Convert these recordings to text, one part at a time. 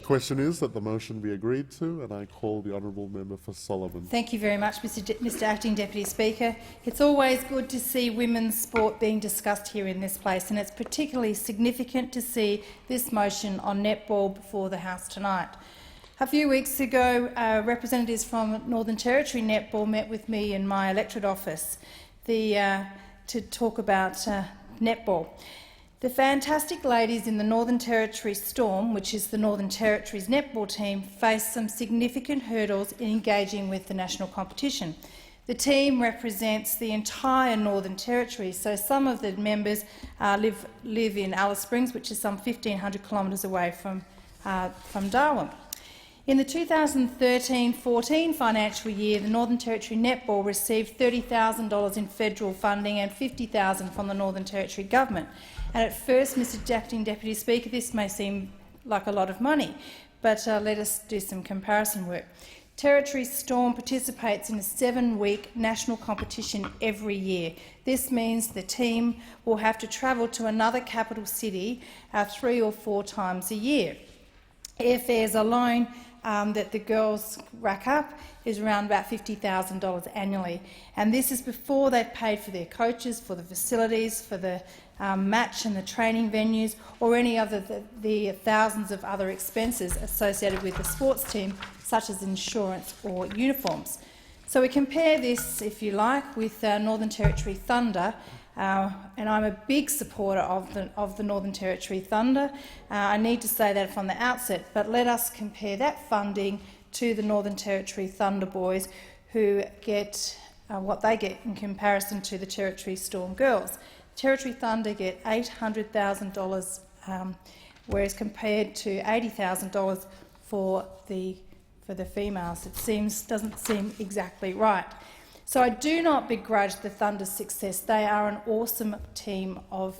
Question is that the motion be agreed to, and I call the honourable member for Solomon. Thank you very much, Mr Acting Deputy Speaker. It's always good to see women's sport being discussed here in this place, and it's particularly significant to see this motion on netball before the House tonight. A few weeks ago, representatives from Northern Territory Netball met with me in my electorate office to talk about netball. The fantastic ladies in the Northern Territory Storm, which is the Northern Territory's netball team, faced some significant hurdles in engaging with the national competition. The team represents the entire Northern Territory, so some of the members live in Alice Springs, which is some 1,500 kilometres away from Darwin. In the 2013-14 financial year, the Northern Territory Netball received $30,000 in federal funding and $50,000 from the Northern Territory Government. And at first, Mr Acting Deputy Speaker, this may seem like a lot of money, but let us do some comparison work. Territory Storm participates in a 7-week national competition every year. This means the team will have to travel to another capital city 3 or 4 times a year. Airfares alone that the girls rack up is around about $50,000 annually, and this is before they've paid for their coaches, for the facilities, for the match and the training venues, or any other the thousands of other expenses associated with the sports team, such as insurance or uniforms. So we compare this, if you like, with Northern Territory Thunder, and I'm a big supporter of the Northern Territory Thunder. I need to say that from the outset, but let us compare that funding to the Northern Territory Thunder boys, who get what they get in comparison to the Territory Storm girls. Territory Thunder get $800,000, whereas compared to $80,000 for the females. It doesn't seem exactly right. So I do not begrudge the Thunder's success. They are an awesome team of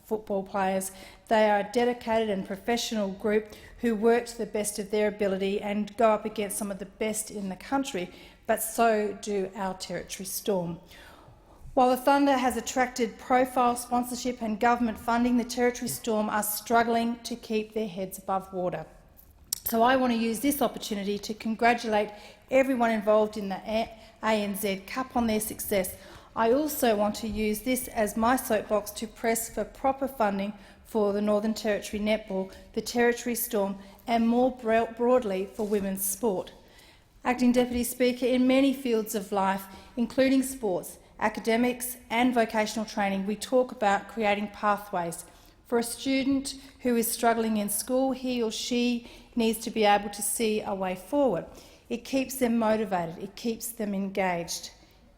football players. They are a dedicated and professional group who work to the best of their ability and go up against some of the best in the country, but so do our Territory Storm. While the Thunder has attracted profile sponsorship and government funding, the Territory Storm are struggling to keep their heads above water. So I want to use this opportunity to congratulate everyone involved in the ANZ Cup on their success. I also want to use this as my soapbox to press for proper funding for the Northern Territory Netball, the Territory Storm, and more broadly for women's sport. Acting Deputy Speaker, in many fields of life, including sports, academics and vocational training, we talk about creating pathways. For a student who is struggling in school, he or she needs to be able to see a way forward. It keeps them motivated, it keeps them engaged.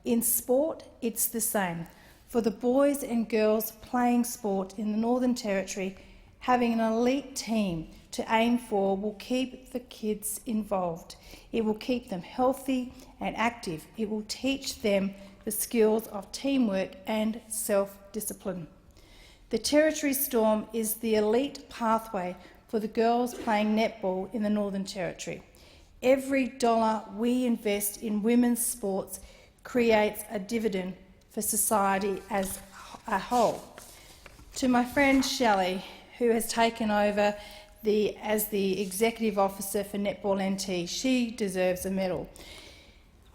In sport, it's the same. For the boys and girls playing sport in the Northern Territory, having an elite team to aim for will keep the kids involved. It will keep them healthy and active. It will teach them the skills of teamwork and self-discipline. The Territory Storm is the elite pathway for the girls playing netball in the Northern Territory. Every dollar we invest in women's sports creates a dividend for society as a whole. To my friend Shelley, who has taken over as the Executive Officer for Netball NT, she deserves a medal.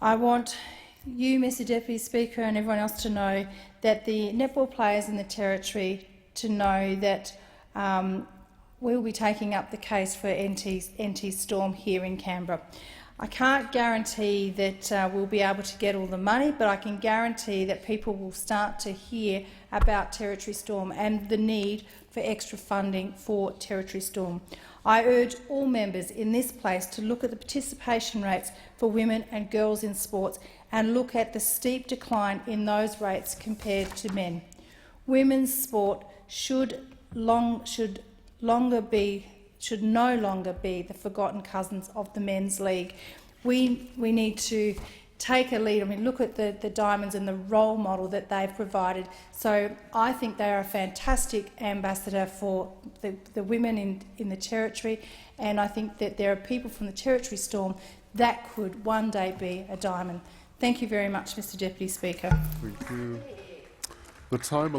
I want you, Mr Deputy Speaker, and everyone else to know that the netball players in the Territory to know that we'll be taking up the case for NT Storm here in Canberra. I can't guarantee that we'll be able to get all the money, but I can guarantee that people will start to hear about Territory Storm and the need for extra funding for Territory Storm. I urge all members in this place to look at the participation rates for women and girls in sports and look at the steep decline in those rates compared to men. Women's sport should no longer be the forgotten cousins of the men's league. We need to take a lead. I mean, look at the Diamonds and the role model that they've provided. So I think they are a fantastic ambassador for the women in the Territory, and I think that there are people from the Territory Storm that could one day be a diamond. Thank you very much, Mr Deputy Speaker. Thank you. The time